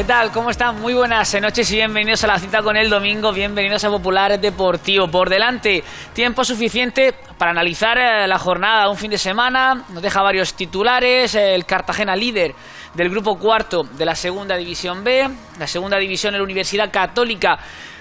tal? ¿Cómo están? Muy buenas noches y bienvenidos a la cita con el domingo, bienvenidos a Popular Deportivo. Por delante, tiempo suficiente para analizar la jornada, un fin de semana, nos deja varios titulares, el Cartagena líder del grupo cuarto de la segunda división B, la segunda división de la Universidad Católica,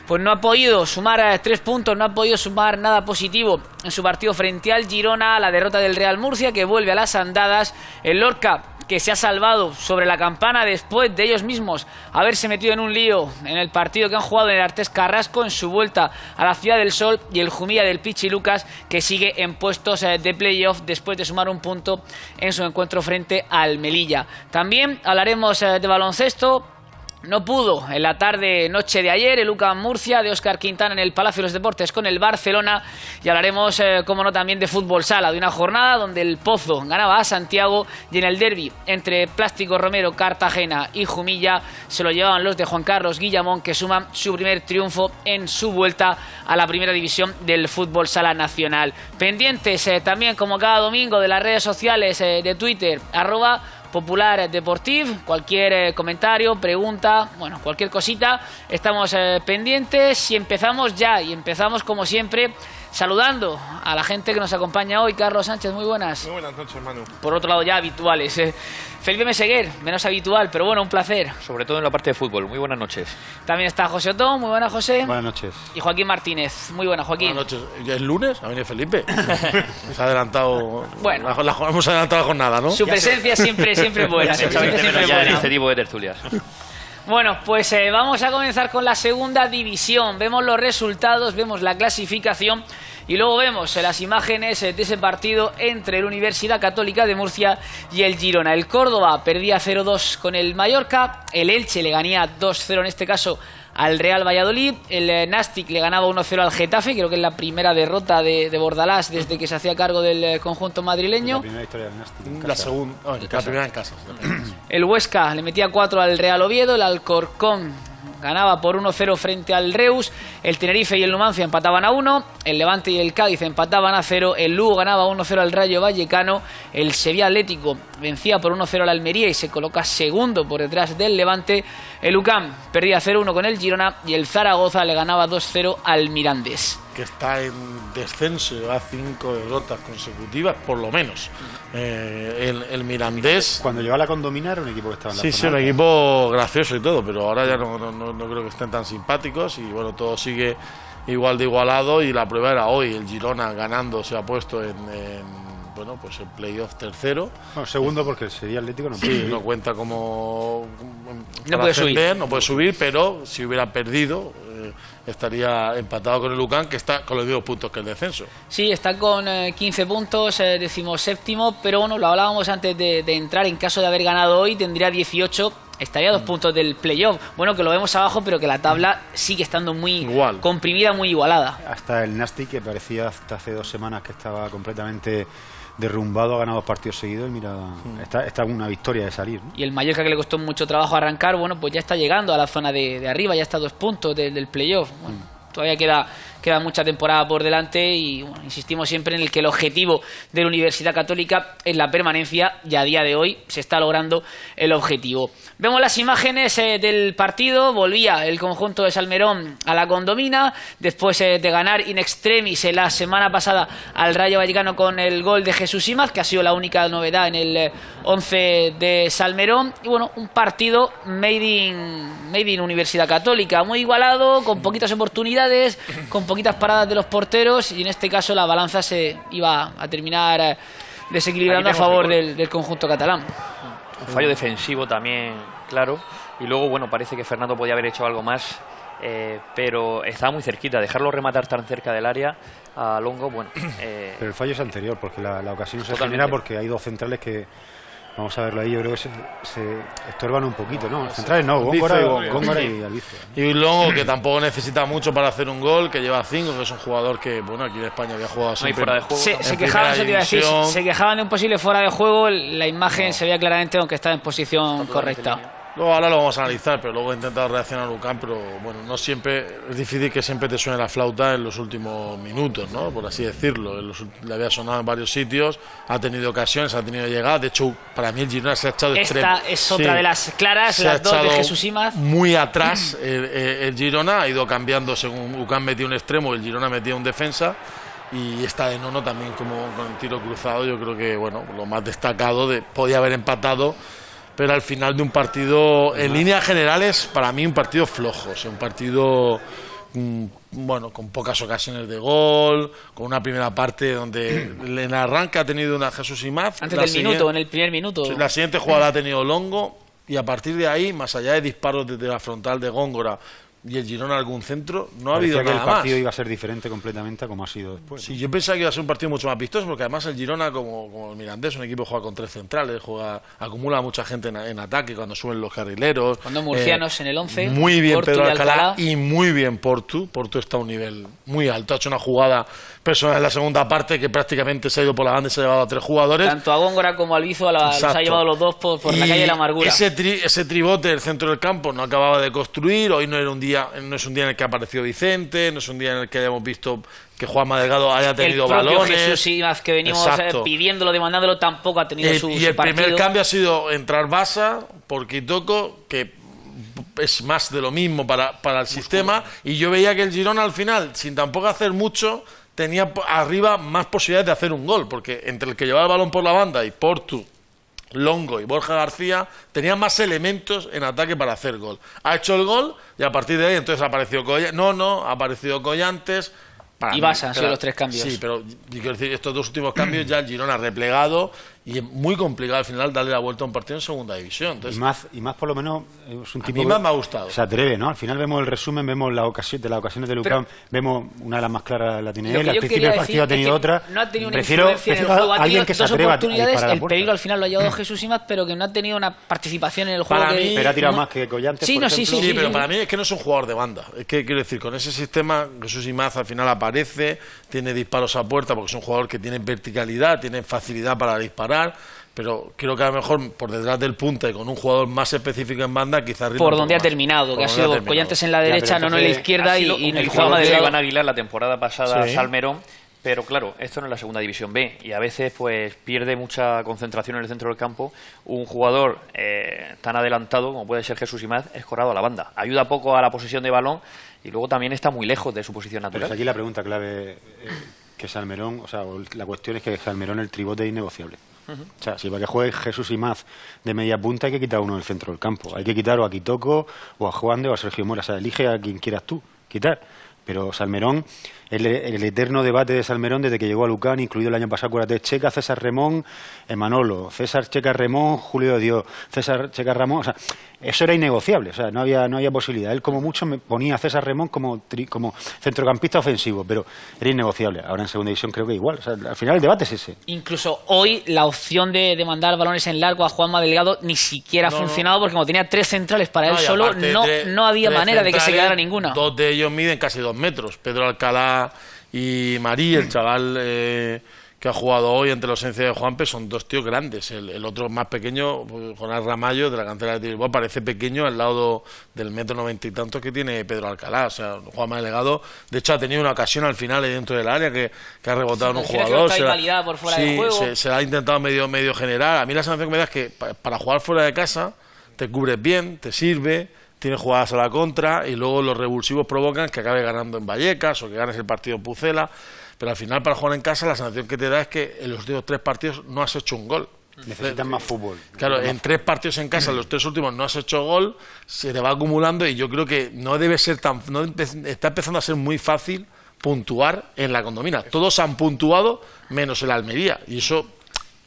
pues no ha podido sumar 3 puntos, no ha podido sumar nada positivo en su partido frente al Girona, la derrota del Real Murcia que vuelve a las andadas, el Lorca que se ha salvado sobre la campana después de ellos mismos haberse metido en un lío en el partido que han jugado en el Artés Carrasco en su vuelta a la Ciudad del Sol, y el Jumilla del Pichi Lucas que sigue en puestos de playoff después de sumar un punto en su encuentro frente al Melilla. También hablaremos de baloncesto. No pudo en la tarde-noche de ayer el UCAM Murcia de Óscar Quintana en el Palacio de los Deportes con el Barcelona, y hablaremos, como no, también de fútbol sala, de una jornada donde el Pozo ganaba a Santiago y en el derbi entre Plástico Romero, Cartagena y Jumilla se lo llevaban los de Juan Carlos Guillamón, que suman su primer triunfo en su vuelta a la primera división del fútbol sala nacional. Pendientes también, como cada domingo, de las redes sociales de Twitter, @Popular Deportivo, cualquier comentario, pregunta, bueno, cualquier cosita, estamos pendientes y empezamos ya, y empezamos como siempre saludando a la gente que nos acompaña hoy. Carlos Sánchez, muy buenas. Muy buenas noches, Manu. Por otro lado, ya habituales. Felipe Meseguer, menos habitual, pero bueno, un placer. Sobre todo en la parte de fútbol. Muy buenas noches. También está José Otón, muy buenas, José. Buenas noches. Y Joaquín Martínez, muy buenas, Joaquín. Buenas noches. ¿Ya es lunes? ¿Ha venido Felipe? Se ha adelantado. Bueno. Hemos adelantado la jornada, ¿no? Su presencia siempre es buena. Ya en este tipo de tertulias. Bueno, pues vamos a comenzar con la segunda división. Vemos los resultados, vemos la clasificación y luego vemos las imágenes de ese partido entre la Universidad Católica de Murcia y el Girona. El Córdoba perdía 0-2 con el Mallorca, el Elche le ganaba 2-0 en este caso al Real Valladolid, el Nastic le ganaba 1-0 al Getafe, creo que es la primera derrota de Bordalás desde que se hacía cargo del conjunto madrileño. La primera victoria del Nastic. La segunda, la primera en casa. El Huesca le metía 4 al Real Oviedo, el Alcorcón ganaba por 1-0 frente al Reus, el Tenerife y el Numancia empataban a 1, el Levante y el Cádiz empataban a 0, el Lugo ganaba 1-0 al Rayo Vallecano, el Sevilla Atlético vencía por 1-0 al Almería y se coloca segundo por detrás del Levante, el UCAM perdía 0-1 con el Girona y el Zaragoza le ganaba 2-0 al Mirandés. Que está en descenso, a 5 derrotas consecutivas, por lo menos. El Mirandés. Cuando llegó a la Condomina era un equipo que estaba en la Sí, zona sí, un alta. equipo gracioso y todo, pero ahora ya no creo que estén tan simpáticos y bueno, todo sigue igual de igualado y la prueba era hoy. El Girona ganando se ha puesto en bueno, pues el playoff tercero. Bueno, segundo porque el Sevilla Atlético no puede Sí, subir. no cuenta como No puede subir. no puede subir, pero si hubiera perdido estaría empatado con el UCAM, que está con los mismos puntos que el descenso. Sí, está con 15 puntos, 17º, pero bueno, lo hablábamos antes de entrar, en caso de haber ganado hoy tendría 18, estaría a 2 puntos del playoff. Bueno, que lo vemos abajo, pero que la tabla sigue estando muy Igual. comprimida, muy igualada. Hasta el Nastic, que parecía hasta hace 2 semanas que estaba completamente derrumbado, ha ganado 2 partidos seguidos y mira, está una victoria de salir, ¿no? Y el Mallorca, que le costó mucho trabajo arrancar, bueno, pues ya está llegando a la zona de arriba, ya está a 2 puntos del playoff. Bueno, todavía queda mucha temporada por delante y bueno, insistimos siempre en el que el objetivo de la Universidad Católica es la permanencia y a día de hoy se está logrando el objetivo. Vemos las imágenes del partido. Volvía el conjunto de Salmerón a la Condomina después de ganar in extremis la semana pasada al Rayo Vallecano con el gol de Jesús Imaz, que ha sido la única novedad en el 11 de Salmerón. Y bueno, un partido made in Universidad Católica, muy igualado, con poquitas oportunidades, con poquitas paradas de los porteros, y en este caso la balanza se iba a terminar desequilibrando a favor del conjunto catalán. Un fallo defensivo también, claro. Y luego, bueno, parece que Fernando podía haber hecho algo más, pero estaba muy cerquita. Dejarlo rematar tan cerca del área a Longo, bueno. Pero el fallo es anterior, porque la ocasión se Totalmente. genera porque hay 2 centrales que, vamos a verlo ahí, yo creo que se estorban un poquito, ¿no? Centrales no, Góngora y Albizu. Y luego que tampoco necesita mucho para hacer un gol, que lleva 5, que es un jugador que, bueno, aquí en España había jugado No hay siempre. fuera de juego. Se En quejaban, primera eso te iba a decir, división. se quejaban de un posible fuera de juego. La imagen se veía claramente aunque estaba en posición correcta. Luego ahora lo vamos a analizar, pero luego he intentado reaccionar a Lucán, pero bueno, no siempre, es difícil que siempre te suene la flauta en los últimos minutos, ¿no? Por así decirlo. Le había sonado en varios sitios, ha tenido ocasiones, ha tenido llegadas. De hecho, para mí el Girona se ha echado Esta es otra de las claras, las dos de Jesús Imaz. Muy atrás el Girona, ha ido cambiando según Lucán metía un extremo, el Girona metía un defensa. Y esta de Nono también como con el tiro cruzado, yo creo que bueno, lo más destacado, podía haber empatado, pero al final de un partido, en líneas generales, para mí un partido flojo, o sea, un partido bueno, con pocas ocasiones de gol, con una primera parte donde en el arranque ha tenido una Jesús Imaz. Antes del minuto, en el primer minuto. La siguiente jugada ha tenido Longo, y a partir de ahí, más allá de disparos desde la frontal de Góngora y el Girona algún centro, no ha habido nada más. El partido iba a ser diferente completamente a como ha sido después. Sí, yo pensaba que iba a ser un partido mucho más vistoso, porque además el Girona, como el Mirandés, un equipo que juega con 3 centrales, acumula mucha gente en ataque cuando suben los carrileros. Cuando murcianos en el 11. Muy bien Portu Pedro y Alcalá y muy bien Portu. Portu está a un nivel muy alto. Ha hecho una jugada personal en la segunda parte que prácticamente se ha ido por la banda y se ha llevado a 3 jugadores. Tanto a Góngora como a Albizu los ha llevado los dos por la calle de la amargura. Ese tribote del centro del campo no acababa de construir. Hoy no es un día en el que apareció Vicente, no es un día en el que hayamos visto que Juanma Delgado haya tenido balones. Jesús Imaz, que venimos pidiéndolo, demandándolo, tampoco ha tenido su el partido. Primer cambio ha sido entrar Basa por Kitoko, que es más de lo mismo para el sistema, y yo veía que el Girona al final, sin tampoco hacer mucho, tenía arriba más posibilidades de hacer un gol, porque entre el que llevaba el balón por la banda y Portu, Longo y Borja García tenían más elementos en ataque para hacer gol. Ha hecho el gol y a partir de ahí entonces ha aparecido ha aparecido Collantes. Y Basa han sido los 3 cambios. Sí, pero quiero decir, estos 2 últimos cambios ya el Girona ha replegado y es muy complicado al final darle la vuelta a un partido en segunda división. Entonces, y más por lo menos es un tipo a mí más me ha gustado. Se atreve, ¿no? Al final vemos el resumen, vemos las ocasiones de Lucán, vemos una de las más claras la tiene él, al principio del partido ha tenido otra. No ha tenido una influencia en el juego, ha tenido 2 oportunidades, el peligro al final lo ha llevado Jesús Imaz, pero que no ha tenido una participación en el juego. Pero ha tirado más que Collantes, por ejemplo. Sí, pero para mí es que no es un jugador de banda. Es que quiero decir, con ese sistema Jesús Imaz al final aparece, tiene disparos a puerta porque es un jugador que tiene verticalidad, tiene facilidad para disparar, pero creo que a lo mejor por detrás del punta y con un jugador más específico en banda quizás por donde ha terminado, que ha sido Collantes en la derecha, Nono en la izquierda y Juanma Delgado. Iván Aguilar la temporada pasada a Salmerón, pero claro, esto no es la segunda división B y a veces pues pierde mucha concentración en el centro del campo. Un jugador tan adelantado como puede ser Jesús Imaz, escorado a la banda, ayuda poco a la posesión de balón y luego también está muy lejos de su posición natural. Pero aquí la pregunta clave que Salmerón, o sea, la cuestión es que Salmerón el tribote es innegociable. O sea, si para que juegue Jesús Imaz de media punta hay que quitar uno del centro del campo. Hay que quitar o a Kitoko o a Juan de o a Sergio Mora. O sea, elige a quien quieras tú quitar. Pero Salmerón, el eterno debate de Salmerón desde que llegó a Lucán, incluido el año pasado, acuérdate, Checa, César Remón, Manolo, César Checa Remón, Julio de Dios, César Checa Ramón, o sea, eso era innegociable, o sea, no había posibilidad. Él como mucho me ponía a César Remón como centrocampista ofensivo, pero era innegociable. Ahora en segunda división creo que igual, o sea, al final el debate es ese. Incluso hoy la opción de mandar balones en largo a Juanma Delgado ni siquiera ha funcionado, porque como tenía 3 centrales para él solo, no había manera de que se quedara ninguna. 2 de ellos miden casi 2 metros, Pedro Alcalá y Marí, el chaval que ha jugado hoy entre la ausencia de Juanpe, son 2 tíos grandes. El otro más pequeño, Jonás Ramallo, de la cantera de Bilbao, parece pequeño al lado del 1,90 y tantos que tiene Pedro Alcalá. O sea, Juanma Delegado, de hecho, ha tenido una ocasión al final dentro del área que ha rebotado en un jugador. Se la ha intentado medio generar. A mí la sensación que me da es que para jugar fuera de casa te cubres bien, te sirve, tienes jugadas a la contra y luego los revulsivos provocan que acabe ganando en Vallecas o que ganes el partido en Pucela. Pero al final, para jugar en casa, la sensación que te da es que en los últimos 3 partidos no has hecho un gol. Necesitan más fútbol. Claro, en 3 partidos en casa, los 3 últimos no has hecho gol, se te va acumulando y yo creo que no debe ser está empezando a ser muy fácil puntuar en la Condomina. Todos han puntuado menos el Almería y eso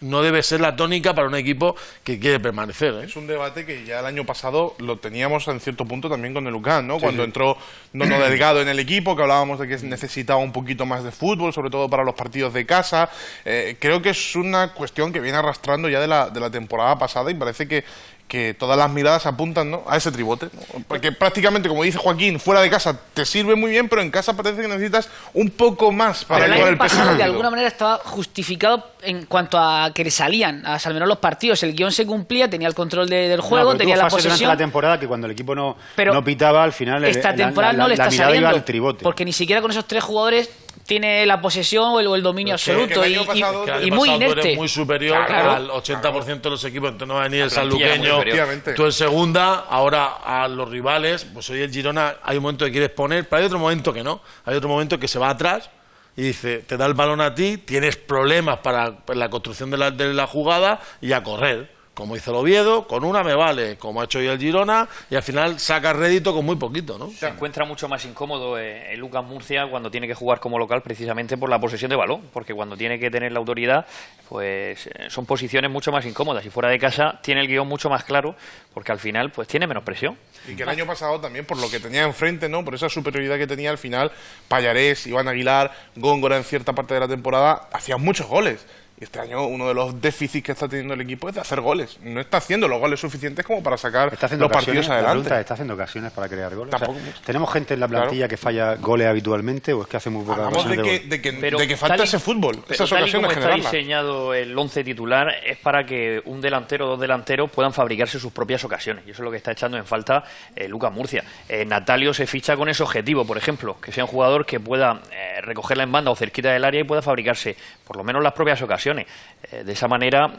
no debe ser la tónica para un equipo que quiere permanecer, ¿eh? Es un debate que ya el año pasado lo teníamos en cierto punto también con el Lucán, ¿no? Cuando entró Nono Delgado en el equipo, que hablábamos de que necesitaba un poquito más de fútbol, sobre todo para los partidos de casa. Creo que es una cuestión que viene arrastrando ya de la temporada pasada y parece que que todas las miradas apuntan, ¿no?, a ese tribote, ¿no? Porque prácticamente, como dice Joaquín, fuera de casa te sirve muy bien, pero en casa parece que necesitas un poco más para Pero el llevar año el peso. pasado de alguna manera estaba justificado en cuanto a que le salían a Salmerón los partidos. El guión se cumplía, tenía el control del juego, tenía la durante posesión. la temporada que cuando el equipo no Pero pitaba, al final esta temporada no le está mirada iba saliendo, al tribote. porque ni siquiera con esos 3 jugadores tiene la posesión o el dominio absoluto, que el año pasado- Que el año y muy pasado tú inerte. eres muy superior Claro. al 80% de los equipos. Entonces no va a venir el plantilla era muy sanluqueño, superior. tú en segunda, ahora a los rivales. Pues hoy el Girona hay un momento que quieres poner, pero hay otro momento que no. Hay otro momento que se va atrás y dice, te da el balón a ti, tienes problemas para la construcción de la jugada y a correr. Como hizo el Oviedo, con una me vale, como ha hecho hoy el Girona, y al final saca rédito con muy poquito, ¿no? Se encuentra mucho más incómodo el Lucas Murcia cuando tiene que jugar como local precisamente por la posesión de balón, porque cuando tiene que tener la autoridad, pues son posiciones mucho más incómodas. Y fuera de casa tiene el guión mucho más claro, porque al final pues tiene menos presión. Y que el año pasado también, por lo que tenía enfrente, ¿no?, por esa superioridad que tenía al final, Pallarés, Iván Aguilar, Góngora en cierta parte de la temporada, hacían muchos goles. Y este año uno de los déficits que está teniendo el equipo es de hacer goles. No está haciendo los goles suficientes como para sacar Está haciendo los partidos ocasiones, la pregunta es, adelante. ¿está haciendo ocasiones para crear goles? Tampoco O sea, mucho. ¿tenemos gente en la plantilla que falla goles habitualmente o es que hace muy pocas Hablamos ocasiones de de que, gol? de que, de que falta tal y- ese fútbol, pero esas tal y ocasiones como está generarlas. diseñado el 11 titular es para que un delantero o 2 delanteros puedan fabricarse sus propias ocasiones, y eso es lo que está echando en falta Lucas Murcia. Natalio se ficha con ese objetivo, por ejemplo, que sea un jugador que pueda recogerla en banda o cerquita del área y pueda fabricarse por lo menos las propias ocasiones. De esa manera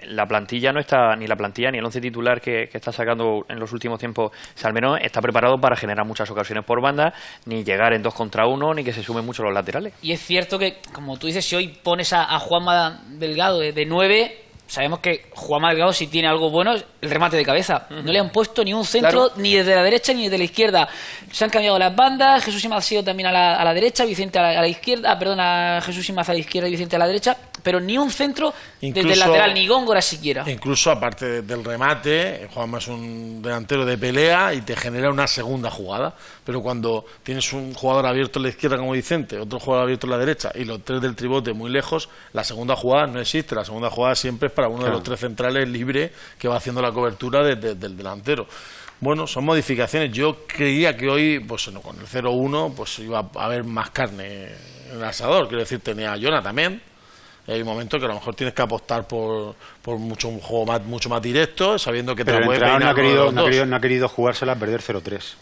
la plantilla no está, ni la plantilla ni el 11 titular que está sacando en los últimos tiempos Salmerón está preparado para generar muchas ocasiones por banda, ni llegar en 2 contra 1, ni que se sumen mucho los laterales. Y es cierto que, como tú dices, si hoy pones a Juanma Delgado de 9, sabemos que Juanma Delgado, si tiene algo bueno, es el remate de cabeza. No le han puesto ni un centro, ni desde la derecha ni desde la izquierda. Se han cambiado las bandas, Jesús Imaz ha sido también a la derecha, Vicente a la izquierda, perdona, Jesús Imaz a la izquierda y Vicente a la derecha, pero ni un centro desde el Incluso- lateral, ni Góngora siquiera. Incluso aparte del remate, Juanma es un delantero de pelea y te genera una segunda jugada. Pero cuando tienes un jugador abierto en la izquierda como Vicente, otro jugador abierto en la derecha y los 3 del tribote muy lejos, la segunda jugada no existe. La segunda jugada siempre es para uno de los 3 centrales libre que va haciendo la cobertura del delantero. Bueno, son modificaciones. Yo creía que hoy, pues con el 0-1, pues iba a haber más carne en el asador. Quiero decir, tenía a Jonah también. Hay un momento que a lo mejor tienes que apostar por un juego mucho más directo, sabiendo que te Pero la el puede entrenador peinar uno de los dos. no ha querido jugársela a perder 0-3.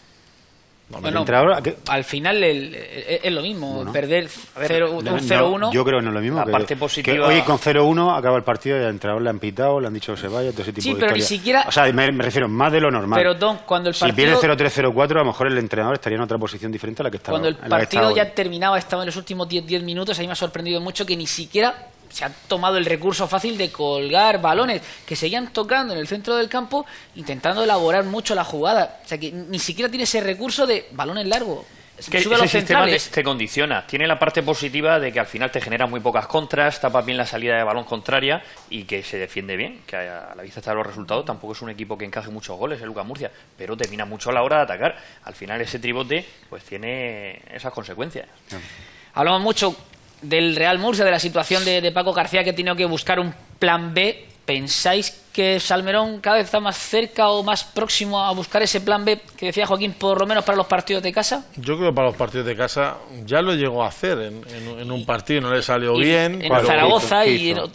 Bueno, el entrenador, ¿qué? al final es lo mismo, Bueno. perder No, 0-1. yo creo que no es lo mismo. La que, parte positiva- que hoy con 0-1 acaba el partido y al entrenador le han pitado, le han dicho que se vaya, todo ese tipo Sí, de pero ni historias. siquiera- O sea, me refiero más de lo normal. Pero, Don, cuando el Si partido- pierde 0-3, 0-4, a lo mejor el entrenador estaría en otra posición diferente a la que estaba. Cuando el en la que partido estaba ya hoy. terminaba, estaba en los últimos 10 minutos, a mí me ha sorprendido mucho que ni siquiera se ha tomado el recurso fácil de colgar balones, que seguían tocando en el centro del campo, intentando elaborar mucho la jugada. O sea, que ni siquiera tiene ese recurso de balones largos. Es que Sube a ese los sistema centrales. te condiciona. Tiene la parte positiva de que al final te genera muy pocas contras, tapas bien la salida de balón contraria y que se defiende bien, que a la vista está de los resultados. Tampoco es un equipo que encaje muchos goles, el Lucas Murcia, pero termina mucho a la hora de atacar. Al final ese tribote pues tiene esas consecuencias. Hablamos mucho del Real Murcia, de la situación de Paco García, que ha tenido que buscar un plan B. ¿Pensáis que Salmerón cada vez está más cerca o más próximo a buscar ese plan B que decía Joaquín, por lo menos para los partidos de casa? Yo creo que para los partidos de casa ya lo llegó a hacer en un partido y no le salió Y bien. en pero Zaragoza ¿qué y hizo?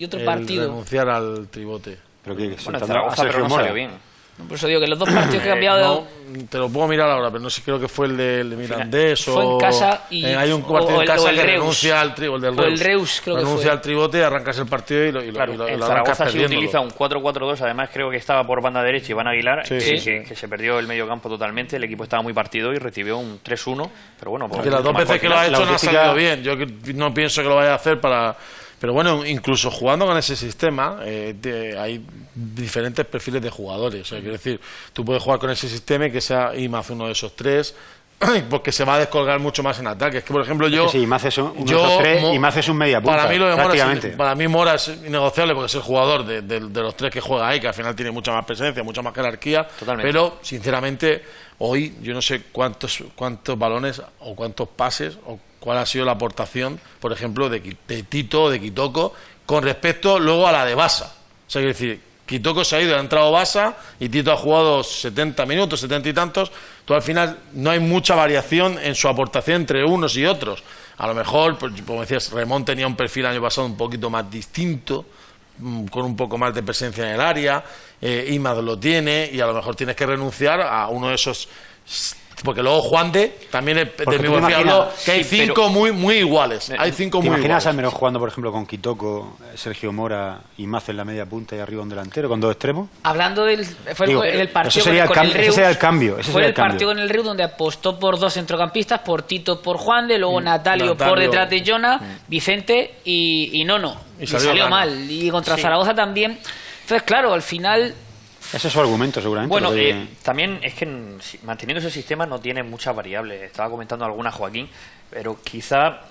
y otro el partido. renunciar al tribote. Pero que Bueno, en soltando a Zaragoza Sergio pero no Mora. salió bien. Por eso digo que los dos partidos que ha cambiado No, te lo puedo mirar ahora, pero no sé, creo que fue el de Mirandés Fue en o... casa y- hay un o partido en el- casa o el que Reus. renuncia al tribote, O el Reus, creo que renuncia fue. al tribote, arrancas el partido y lo Claro, y lo en arrancas Zaragoza se perdiéndolo. utiliza un 4-4-2, además creo que estaba por banda derecha Iván Aguilar, Sí, que se perdió el medio campo totalmente, el equipo estaba muy partido y recibió un 3-1, pero bueno, Que las dos veces que lo ha hecho no ha auténtica- salido bien. Yo no pienso que lo vaya a hacer para... Pero bueno, incluso jugando con ese sistema hay diferentes perfiles de jugadores. O sea, quiero decir, tú puedes jugar con ese sistema y que sea Imaz uno de esos 3, porque se va a descolgar mucho más en ataque. Es que, por ejemplo, yo... Es que sí, Imaz es uno de yo, esos 3 Mo- y Imaz es un media punta, Para mí, lo de Mora prácticamente. para mí Mora es innegociable porque es el jugador de los 3 que juega ahí, que al final tiene mucha más presencia, mucha más jerarquía. Totalmente. Pero, sinceramente, hoy yo no sé cuántos balones o cuántos pases o cuál ha sido la aportación, por ejemplo, de Tito o de Kitoko con respecto luego a la de Basa. O sea, quiero decir, Kitoko se ha ido, ha entrado Basa y Tito ha jugado 70 minutos, 70 y tantos. Tú al final no hay mucha variación en su aportación entre unos y otros. A lo mejor, pues, como decías, Remón tenía un perfil el año pasado un poquito más distinto, con un poco más de presencia en el área. Imaz lo tiene y a lo mejor tienes que renunciar a uno de esos. Porque luego Juan de también es del mismo fiable, que hay cinco muy iguales. Hay cinco muy iguales. ¿Te imaginas a Almerón jugando, por ejemplo, con Kitoko, Sergio Mora y Maz en la media punta y arriba un delantero, con dos extremos? Hablando del partido ese sería el cambio. Fue el partido con el Reus donde apostó por dos centrocampistas, por Tito, por Juan de, luego Natalio por detrás de Jona, Vicente y Nono. Y salió mal. Y contra Zaragoza también. Entonces, claro, al final... Ese es su argumento, seguramente. Bueno, también es que manteniendo ese sistema no tiene muchas variables. Estaba comentando alguna Joaquín, pero quizá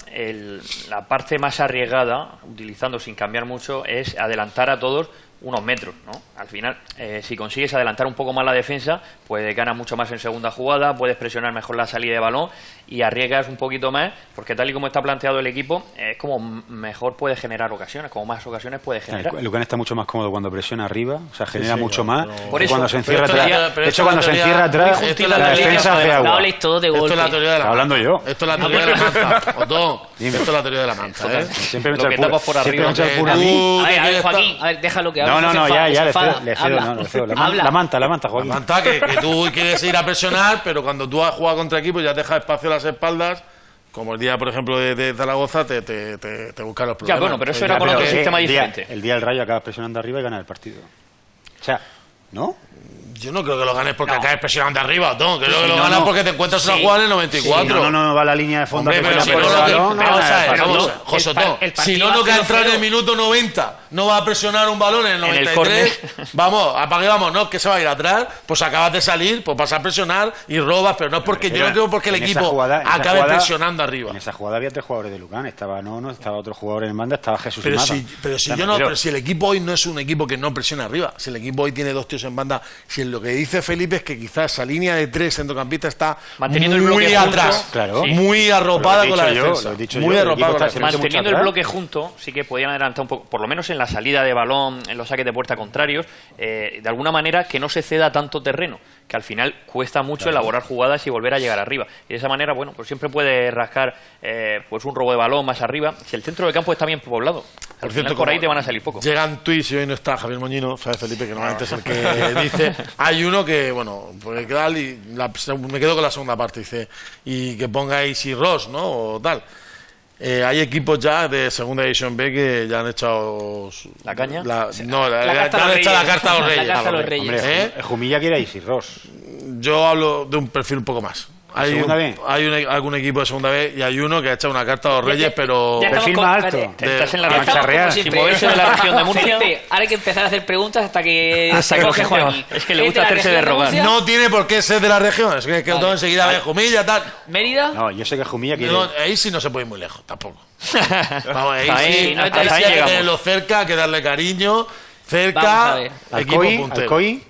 la parte más arriesgada, utilizando sin cambiar mucho, es adelantar a todos unos metros, ¿no? Al final, si consigues adelantar un poco más la defensa, pues ganas mucho más en segunda jugada, puedes presionar mejor la salida de balón y arriesgas un poquito más, porque tal y como está planteado el equipo, es como mejor puede generar ocasiones, como más ocasiones puede generar. Lucán está mucho más cómodo cuando presiona arriba, o sea, genera mucho más. Por eso, cuando se encierra atrás, de hecho, cuando se encierra atrás, la defensa hace agua. Todo de golpe. Esto es la teoría de la hablando yo. Esto es la teoría de la manta. Otón, esto es la teoría de la manta. Siempre me lo que tapas por arriba. A ver, Joaquín, déjalo que hable. No, ya, le cedo. La manta, Joaquín. La manta, que tú quieres ir a presionar, pero cuando tú has jugado contra equipos ya dejas espacio a las espaldas. Como el día, por ejemplo, de Zaragoza, te buscan los problemas. Ya, bueno, pero eso era con otro sistema diferente. El día del Rayo acabas presionando arriba y ganas el partido. O sea, ¿no? Yo no creo que lo ganes porque acabes presionando arriba, Otón. Creo que lo ganas porque te encuentras una jugada en el 94. No, va a la línea de fondo. José Otón, si no que ha entrado en el minuto 90, no va a presionar un balón en el 93. Vamos, apaguemos, no, que se va a ir atrás, pues acabas de salir, pues vas a presionar y robas, pero no es porque yo no creo porque el equipo acabe presionando arriba. En esa jugada había 3 jugadores de Lucán, estaba Nono, estaba otro jugador en banda, estaba Jesús pero Imaz. Pero si el equipo hoy no es un equipo que no presiona arriba, si el equipo hoy tiene 2 tíos en banda, si lo que dice Felipe es que quizás esa línea de 3 centrocampistas está manteniendo muy el bloque atrás, claro. Muy arropada con la defensa. Muy arropada con la defensa. Manteniendo el bloque junto, sí que podían adelantar un poco, por lo menos en la salida de balón, en los saques de puerta contrarios, de alguna manera que no se ceda tanto terreno, que al final cuesta mucho elaborar jugadas y volver a llegar arriba. Y de esa manera, bueno, pues siempre puede rascar pues un robo de balón más arriba. Si el centro del campo está bien poblado, al final por ahí te van a salir poco. Llegan tweets y hoy no está Javier Moñino, sabes Felipe, que normalmente es el que dice. Hay uno que, bueno, pues tal, y me quedo con la segunda parte, dice, y que ponga Easy Ross, ¿no? O tal. Hay equipos ya de segunda división B que ya han echado la caña. Ya han echado la carta a los Reyes. Hombre, Jumilla quiere Easy Ross. Yo hablo de un perfil un poco más. Hay algún equipo de segunda B y hay uno que ha echado una carta a los Reyes, pero perfil más alto. Estás en la Mancha Real. Sin moverse de la región de Murcia. Ahora hay que empezar a hacer preguntas hasta que se coge Joaquín. Es que le gusta hacerse de rogar. No tiene por qué ser de la región. Es que todo enseguida ve Jumilla, tal. ¿Mérida? No, yo sé que Jumilla quiere. No, ahí sí no se puede ir muy lejos, tampoco. Vamos, ahí sí hay que tenerlo cerca, hay que darle cariño. Cerca, equipo puntero. Alcoy.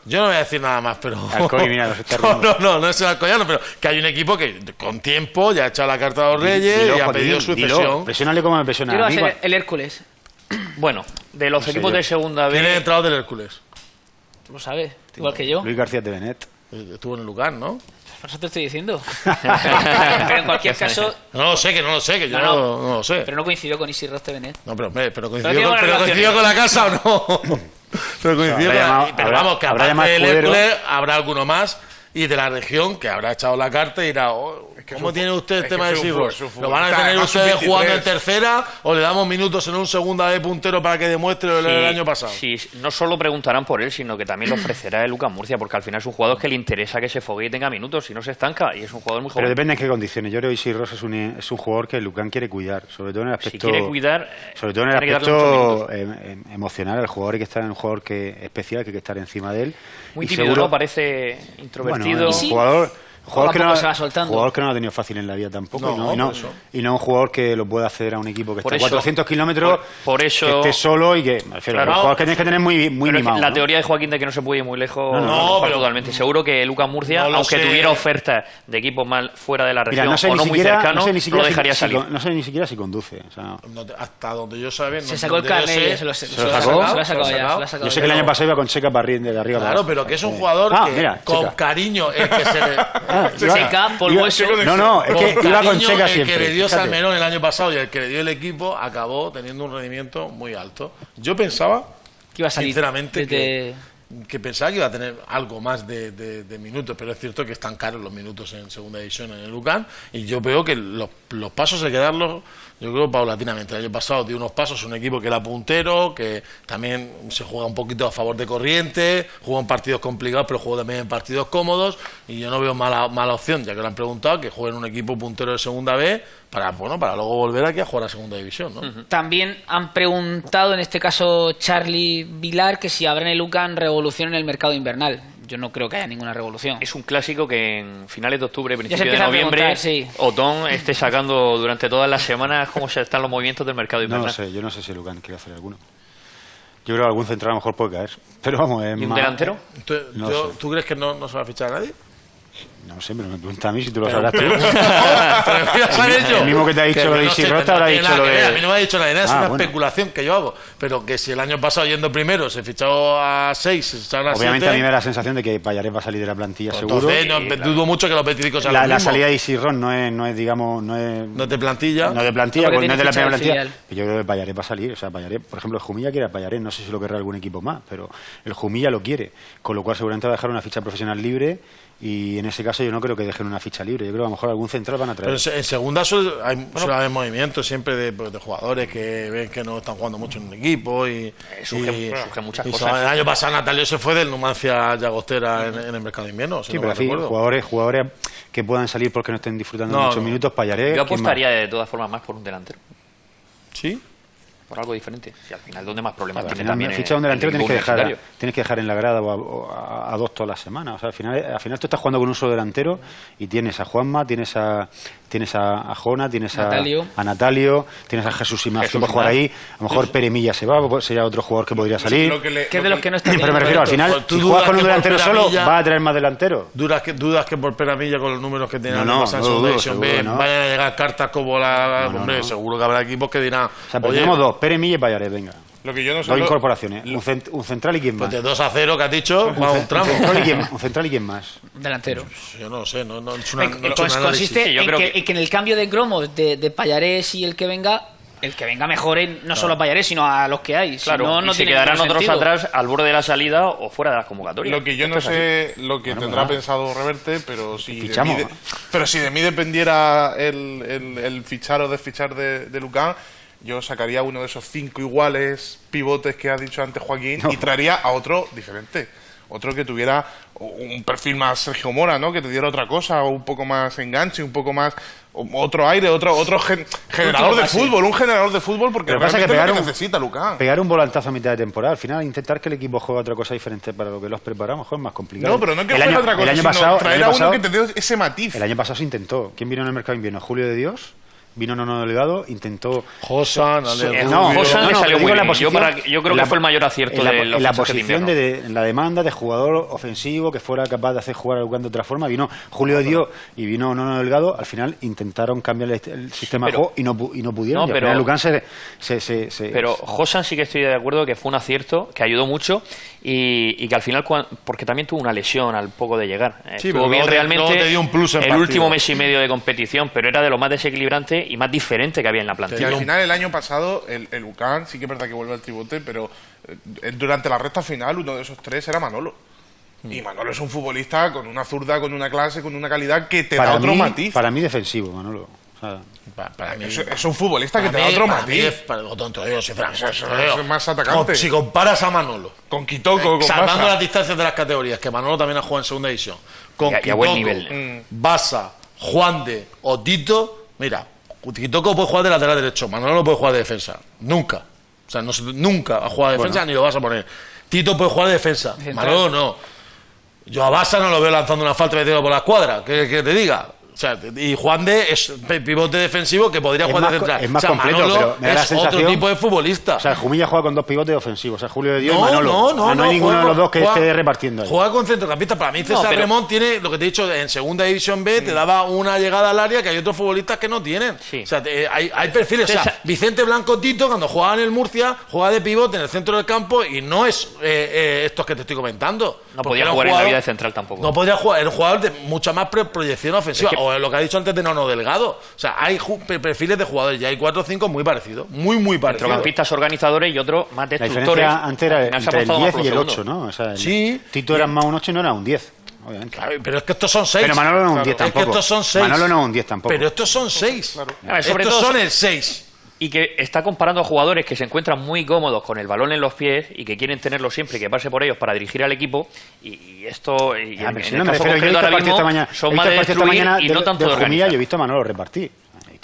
Yo no voy a decir nada más, pero... Alcoy, mira, nos está no es el alcoyano, pero que hay un equipo que con tiempo ya ha echado la carta a los Reyes y ha pedido su cesión. Presiónale como me presiona a mí. El Hércules. Bueno, de los equipos de segunda B... ¿Quién es entrado del Hércules? Tú lo sabes, igual que yo. Luis García de Benet. Estuvo en el lugar, ¿no? Por eso te estoy diciendo. Pero en cualquier caso... No lo sé, que yo no lo sé. Pero no coincidió con Isi Ross de Benet. No, pero coincidió con la casa o no. Pero coincidió pero vamos, que aparte del Hércules habrá alguno más y de la región que habrá echado la carta y dirá, ¿cómo tiene usted el tema de Sirros? ¿Lo van a tener ustedes jugando en tercera o le damos minutos en un segunda de puntero para que demuestre lo del año pasado? Sí, no solo preguntarán por él, sino que también lo ofrecerá el Lucas Murcia, porque al final es un jugador que le interesa que se fogue y tenga minutos, si no se estanca, y es un jugador muy joven. Pero depende en qué condiciones. Yo creo que Sirros es un jugador que Lucán quiere cuidar, sobre todo en el aspecto... Si quiere cuidar... Sobre todo en el aspecto emocional. El jugador hay que estar en un jugador especial, que hay que estar encima de él. Muy tímido, ¿no? Parece introvertido. Bueno, un jugador... Jugador poco se va soltando. Jugador que no lo ha tenido fácil en la vida tampoco. No, y no un jugador que lo pueda hacer a un equipo que Por está a eso- 400 kilómetros, por eso- que esté solo y que... Me refiero, Claro. un jugador que tienes que tener muy Pero es que mimado. la ¿no? teoría de Joaquín de que no se puede ir muy lejos, No, va pero- totalmente. Seguro que Lucas Murcia, No lo aunque sé. tuviera ofertas de equipos más fuera de la región Mira, no sé o ni no muy siquiera, cercanos, no sé ni no siquiera lo dejaría si, salir. no sé ni siquiera si conduce. O sea, Hasta donde yo sabe, Se sacó el carnet, se lo ha sacado ya, se lo ha sacado yo sé que el ya. año pasado iba con Checa para de arriba. Claro, para pero que es un jugador que mira, con Checa. cariño el que se le... Checa, Paul Hueso. No, es que iba con cariño, Checa el siempre. que le dio fíjate. Salmerón el año pasado y el que le dio el equipo acabó teniendo un rendimiento muy alto. Yo pensaba, Que iba a salir sinceramente, desde- que pensaba que iba a tener algo más de minutos, pero es cierto que están caros los minutos en segunda división en el Lucan, y yo veo que los pasos hay que darlos, yo creo, paulatinamente. El año pasado dio unos pasos un equipo que era puntero, que también se juega un poquito a favor de corriente, juega en partidos complicados, pero juega también en partidos cómodos, y yo no veo mala opción, ya que lo han preguntado, que juegue en un equipo puntero de segunda B, para luego volver aquí a jugar a segunda división, ¿no? También han preguntado, en este caso Charlie Vilar, que si habrá en el Lucan revolución en el mercado invernal. Yo no creo que haya ninguna revolución. Es un clásico que en finales de octubre, se principios de empieza a noviembre, preguntar, sí. Otón esté sacando durante todas las semanas cómo se están los movimientos del mercado No invernal. lo sé, yo no sé si Lucan quiere hacer alguno. Yo creo que algún central a lo mejor puede caer. Pero vamos, es ¿Y un más- delantero? No sé. ¿Tú crees que no se va a fichar a nadie? No sé, pero me pregunta a mí si tú lo sabrás tú. Pero mira, ¿sabes yo? El mismo que te ha dicho lo de no sé, Isi Rota, no lo ha tiene dicho nada lo que de- ver. A mí no me ha dicho nada, es Ah, una bueno. especulación que yo hago. Pero que si el año pasado yendo primero se fichó a 6, se ficharon a 7... Obviamente a mí me da la sensación de que Payares va a salir de la plantilla seguro. Entonces, dudo mucho que los petricos sean La los mismos. salida de Isirron no es, digamos, no es... No te plantilla. No de plantilla, No, porque pues no es de la tiene primera ficha plantilla. del filial. Yo creo que Payares va a salir. O sea, Payares, por ejemplo, el Jumilla quiere a Payares. No sé si lo querrá algún equipo más, pero el Jumilla lo quiere. Con lo cual seguramente va a dejar una ficha profesional libre y en ese caso yo no creo que dejen una ficha libre. Yo creo que a lo mejor algún central van a traer. Pero en segunda suele haber movimientos siempre de jugadores que ven que no están jugando mucho en un equipo y surgen muchas y cosas. el año pasado Natalio se fue del Numancia Llagostera en el mercado de invierno. Si Sí, no pero mal así, recuerdo. jugadores que puedan salir porque no estén disfrutando No, muchos no. minutos, Payares. Yo ¿quién más? apostaría de todas formas más por un delantero, Sí. por algo diferente. Si al final, ¿dónde más problemas Claro, al tiene final, también ficha un delantero el tienes que, equipo tienes que dejar en la grada o a dos todas las semanas. O sea, al final tú estás jugando con un solo delantero y tienes a Juanma, tienes a Jona, tienes Natalio. a Natalio, tienes a Jesús Imaz que Jesús puede jugar Imaz. ahí. A lo mejor Pere Milla se va, pues sería otro jugador que podría salir. Que es de los que no están Pero me refiero, al final, ¿Tú si dudas juegas con un que por delantero solo, Peramilla- va a traer más delanteros. ¿Dudas que por Peramilla con los números que tiene No, el no, año pasado en no segunda dudo, división B, seguro que no. vayan a llegar cartas como la... No, hombre, no. seguro que habrá equipos que dirán... O sea, pero oye, tenemos dos, Pere Milla y Payares, venga. Lo que yo no sé. Dos incorporaciones. Un central y quién más. pues de 2-0 que has dicho, juega un tramo. Un central y quién más. delantero. Yo no lo sé, no es una, no he hecho Pues un análisis. consiste Sí, yo en creo que, que- en que en el cambio de cromos de Payares y el que venga mejore no solo a Payares, sino a los que hay. Si Claro, no, y no se tiene quedarán ningún otros sentido. atrás al borde de la salida o fuera de las convocatorias. Lo que yo Esto no es así. sé lo que tendrá nada. pensado Reverte, pero si Fichamos. de mí dependiera el fichar o desfichar de Lucán, yo sacaría uno de esos 5 iguales pivotes que ha dicho antes Joaquín y traería a otro diferente. Otro que tuviera un perfil más Sergio Mora, ¿no? Que te diera otra cosa, o un poco más enganche, un poco más... otro aire, otro generador de pase. fútbol, un generador de fútbol, porque Pero pasa que realmente es lo pegar que un- necesita Lucán. Pegar un volantazo a mitad de temporada, al final intentar que el equipo juegue otra cosa diferente para lo que los preparamos, es más complicado. No, pero no que El juegue año- otra cosa, el año sino pasado, traer el a año uno pasado- que te dé ese matiz. El año pasado se intentó. ¿Quién vino en el mercado invierno? Julio de Dios. Vino Nono Delgado, intentó... Josan, Josan le salió te digo muy la bien. posición- Yo creo que fue el mayor acierto en la, de los en la fichajes de posición invierno. en la demanda de jugador ofensivo que fuera capaz de hacer jugar a Lucán de otra forma. Vino Julio de Dios y vino Nono Delgado. Al final intentaron cambiar el sistema de Pero- juego y no pudieron. No, y al pero- final Lucán se Pero Josan sí que estoy de acuerdo que fue un acierto, que ayudó mucho y que al final, porque también tuvo una lesión al poco de llegar. Sí, Estuvo pero bien luego realmente te dio un plus en el partido. último mes y medio de competición, pero era de lo más desequilibrante y más diferente que había en la Y plantilla. al final, el año pasado, el Lucán sí que es verdad que vuelve al tribote, pero durante la recta final, uno de esos tres era Manolo. Y Manolo es un futbolista con una zurda, con una clase, con una calidad que te da otro matiz. para mí defensivo, Manolo. O sea, Para mí, Es un futbolista que te para da mí- otro para mí matiz. es- para- tonto, digo, sinceramente, Eso te digo. es más atacante. Si comparas a Manolo, Con Kitoko, con salvando Basa. las distancias de las categorías, que Manolo también ha jugado en segunda división, con Y a buen Kitoko, nivel. Basa, Juan de o Tito, mira, Kitoko puede jugar de lateral derecho, Manolo no puede jugar de defensa, nunca. O sea, nunca ha jugado de defensa ni lo vas a poner. Tito puede jugar de defensa, Central. Manolo no. Yo a Basa no lo veo lanzando una falta y metiendo por la escuadra, que te diga. O sea, y Juan de es pivote defensivo que podría jugar de central. Es más o sea, completo, Manolo pero me da la es sensación, otro tipo de futbolista. O sea, Jumilla juega con 2 pivotes ofensivos. O sea, Julio de Dios y No, Manolo. No hay ninguno de los dos que esté repartiendo ahí. Juega con centrocampista. Para mí César Remón tiene, lo que te he dicho, en segunda división B te daba una llegada al área que hay otros futbolistas que no tienen. Sí. O sea, hay perfiles. O sea, Vicente Blanco Tito, cuando jugaba en el Murcia, jugaba de pivote en el centro del campo y no es estos que te estoy comentando. No podía jugar en la vida de central tampoco. No podía jugar, era un jugador de mucha más proyección ofensiva. O lo que ha dicho antes de Nono Delgado. O sea, hay perfiles de jugadores y hay 4 o 5 muy parecidos. Muy parecidos. Centrocampistas organizadores y otros más La destructores. diferencia antes era Al final se ha entre el apostado más 10 por y el lo 8, segundo. ¿no? O sea, Sí. Tito era más un 8 y no era un 10, obviamente. Claro, pero es que estos son 6. Pero Manolo no es un 10 Es que tampoco. estos son 6. Manolo no es un 10 tampoco. Pero estos son 6. Sobre Estos todo son el 6. Y que está comparando a jugadores que se encuentran muy cómodos con el balón en los pies y que quieren tenerlo siempre y que pase por ellos para dirigir al equipo. Y esto, y Ah, en pero si el no me caso refiero, yo he concreto visto ahora el partido mismo, esta mañana, son más de destruir y no tanto de Jumilla, organizar. yo he visto a Manolo repartir.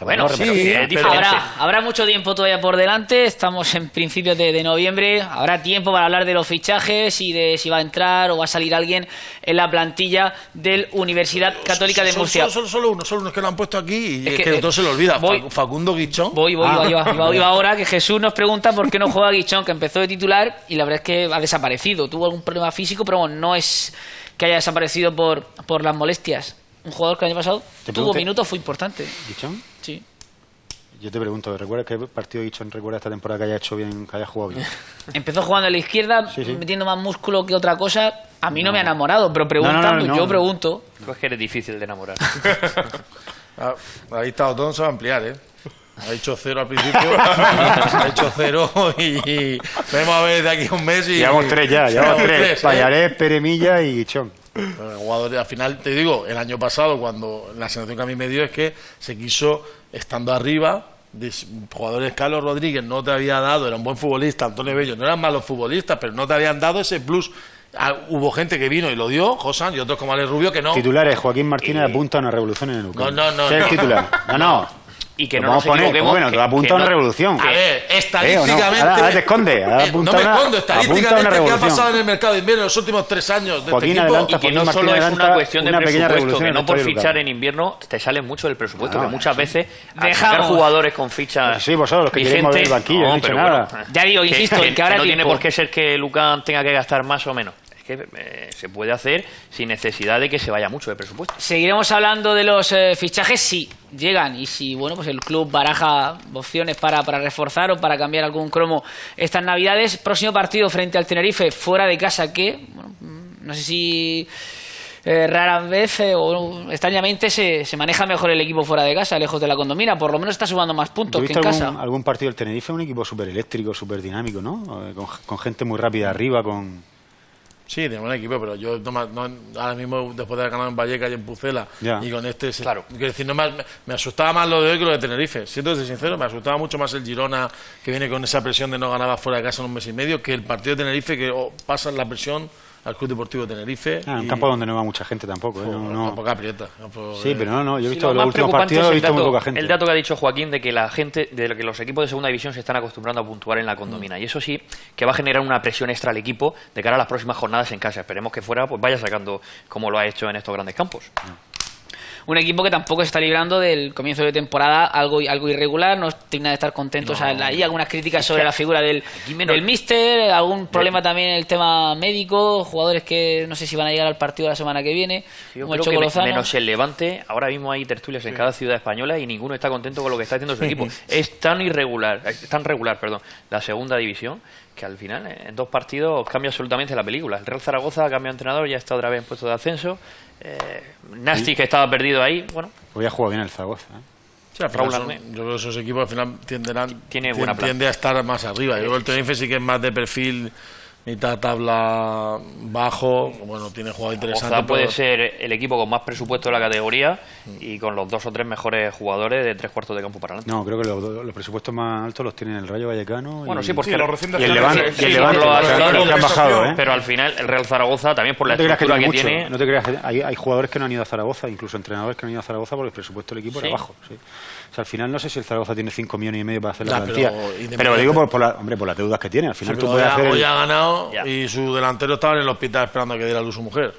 Bueno, Sí, pero es pero diferente. Habrá mucho tiempo todavía por delante. Estamos en principios de noviembre. Habrá tiempo para hablar de los fichajes y de si va a entrar o va a salir alguien en la plantilla del Universidad Católica de Murcia. Solo uno que lo han puesto aquí y Es es que, que todo se le olvida. voy- Facundo Guichón. Iba ahora, que Jesús nos pregunta por qué no juega Guichón, que empezó de titular y la verdad es que ha desaparecido. Tuvo algún problema físico, pero bueno, no es que haya desaparecido por las molestias. Un jugador que el año pasado Te tuvo pregunté- minutos, fue importante. ¿Guichón? Sí. Yo te pregunto, ¿recuerdas qué partido Guichón recuerda esta temporada que haya hecho bien, que haya jugado bien? Empezó jugando a la izquierda, Sí, sí. metiendo más músculo que otra cosa. A mí no me ha enamorado, pero preguntando, no. yo pregunto. Pues que eres difícil de enamorar. Ah, ahí está Otón, se va a ampliar, ¿eh? Ha dicho 0 al principio. Ha hecho 0 y vemos a ver de aquí a un mes. Y Llevamos 3 ya, llevamos 3. ¿eh? Payarés, Peremilla y Guichón. Bueno, jugadores, al final, te digo, el año pasado, cuando la sensación que a mí me dio es que se quiso, estando arriba, jugadores. Carlos Rodríguez no te había dado, era un buen futbolista, Antonio Bello no eran malos futbolistas, pero no te habían dado ese plus. Hubo gente que vino y lo dio, Josan, y otros como Alex Rubio que no. Titulares, Joaquín Martínez apunta a una revolución en el UCAM. No. Ese es el titular. No. Y que Lo no nos vamos a poner, equivoquemos. bueno, te apunta a una revolución. A ver, estadísticamente. ¿o no? Ahora te esconde. Ahora no apunta me una- escondo, apunta a una estadísticamente, ¿qué ha revolución. pasado en el mercado de invierno en los últimos 3 años de Joaquín este equipo? adelanta, Y que Joaquín no Martínez solo es adelanta una cuestión de una pequeña presupuesto, revolución que en la no por historia del fichar UCAM. en invierno te sale mucho del presupuesto, No, que muchas sí. veces al Dejamos. sacar jugadores con fichas Sí, vosotros, los que queréis mover el banquillo, no he dicho pero nada. bueno, Ya digo, insisto, en que ahora no tiene tiempo. por qué ser que Lucán tenga que gastar más o menos. Es que se puede hacer sin necesidad de que se vaya mucho de presupuesto. Seguiremos hablando de los fichajes si llegan y si bueno pues el club baraja opciones para reforzar o para cambiar algún cromo estas navidades. Próximo partido frente al Tenerife fuera de casa, que bueno, no sé si rara vez o extrañamente se maneja mejor el equipo fuera de casa, lejos de la condomina. Por lo menos está sumando más ¿Tú puntos has que en visto casa. algún partido del Tenerife? Un equipo súper eléctrico, súper dinámico, ¿no? Con gente muy rápida arriba, con... Sí, tenemos un equipo, pero yo ahora mismo, después de haber ganado en Vallecas y en Pucela, Ya. y con este, Claro. quiero decir, me asustaba más lo de hoy que lo de Tenerife. Siento ser sincero, me asustaba mucho más el Girona, que viene con esa presión de no ganar fuera de casa en un mes y medio, que el partido de Tenerife, que pasan la presión al Club Deportivo Tenerife. un campo donde no va mucha gente tampoco, ¿eh? Tampoco aprieta. Sí, pero no, yo he Sí, visto lo los más últimos preocupante partidos, es he visto muy poca gente. el dato que ha dicho Joaquín de que la gente, de que los equipos de segunda división se están acostumbrando a puntuar en la condomina. Y eso sí que va a generar una presión extra al equipo de cara a las próximas jornadas en casa. Esperemos que fuera pues vaya sacando como lo ha hecho en estos grandes campos. Un equipo que tampoco se está librando del comienzo de temporada algo irregular, no termina de estar contentos. Hay algunas críticas sobre la figura del míster, algún problema también en el tema médico, jugadores que no sé si van a llegar al partido la semana que viene, Yo como el creo Choco que Lozano. menos el Levante, ahora mismo hay tertulias en cada ciudad española y ninguno está contento con lo que está haciendo su equipo. Es tan regular, la segunda división, que al final en 2 partidos cambia absolutamente la película. El Real Zaragoza ha cambiado de entrenador, ya está otra vez en puesto de ascenso. Nasti, que estaba perdido ahí, bueno, Hoy ha jugado bien el Zaragoza, ¿eh? Sí, al final Raúl son- Arné. yo creo que esos equipos al final Tiene buena planta. tiende a estar más arriba. Yo creo que el Tenerife sí que es más de perfil, mitad tabla bajo. Bueno, tiene jugadores interesantes. Zaragoza puede pero- ser el equipo con más presupuesto de la categoría y con los 2 o 3 mejores jugadores de 3/4 de campo para adelante. No, creo que los presupuestos más altos los tiene el Rayo Vallecano. Bueno, y... sí, porque Sí, los recientes y el finales, Levante, sí, y el sí, Levante, por lo que alto, han bajado, ¿eh? Pero al final el Real Zaragoza también por la No te creas que estructura tiene que mucho, tiene. no te creas que hay jugadores que no han ido a Zaragoza, incluso entrenadores que no han ido a Zaragoza porque el presupuesto del equipo Sí. era bajo. Sí. O sea, al final no sé si el Zaragoza tiene 5 millones y medio para hacer la Ya, garantía. pero Pero, independiente- digo por las deudas que tiene. Al final Sí, tú pero puedes hacer... hoy ha ganado Ya. y su delantero estaba en el hospital esperando a que diera luz su mujer.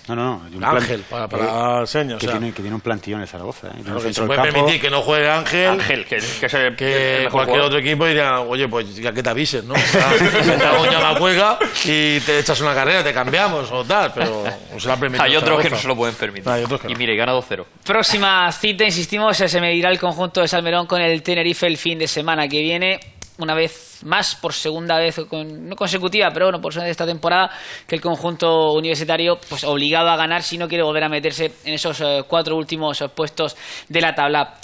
No. Ángel, para señas. Que tiene un plantillón en Zaragoza. Claro, que se puede permitir que no juegue Ángel, que es que cualquier otro equipo diría, oye, pues ya que te avises, ¿no? Ya la juega y te echas una carrera, te cambiamos o tal, pero se la permite. Hay otros que no se lo pueden permitir. No. Y mire, gana 2-0. Próxima cita, insistimos, se medirá el conjunto de Salmerón con el Tenerife el fin de semana que viene. Una vez más, por segunda vez, no consecutiva, pero bueno, por segunda vez esta temporada, que el conjunto universitario, pues obligado a ganar si no quiere volver a meterse en esos 4 últimos puestos de la tabla.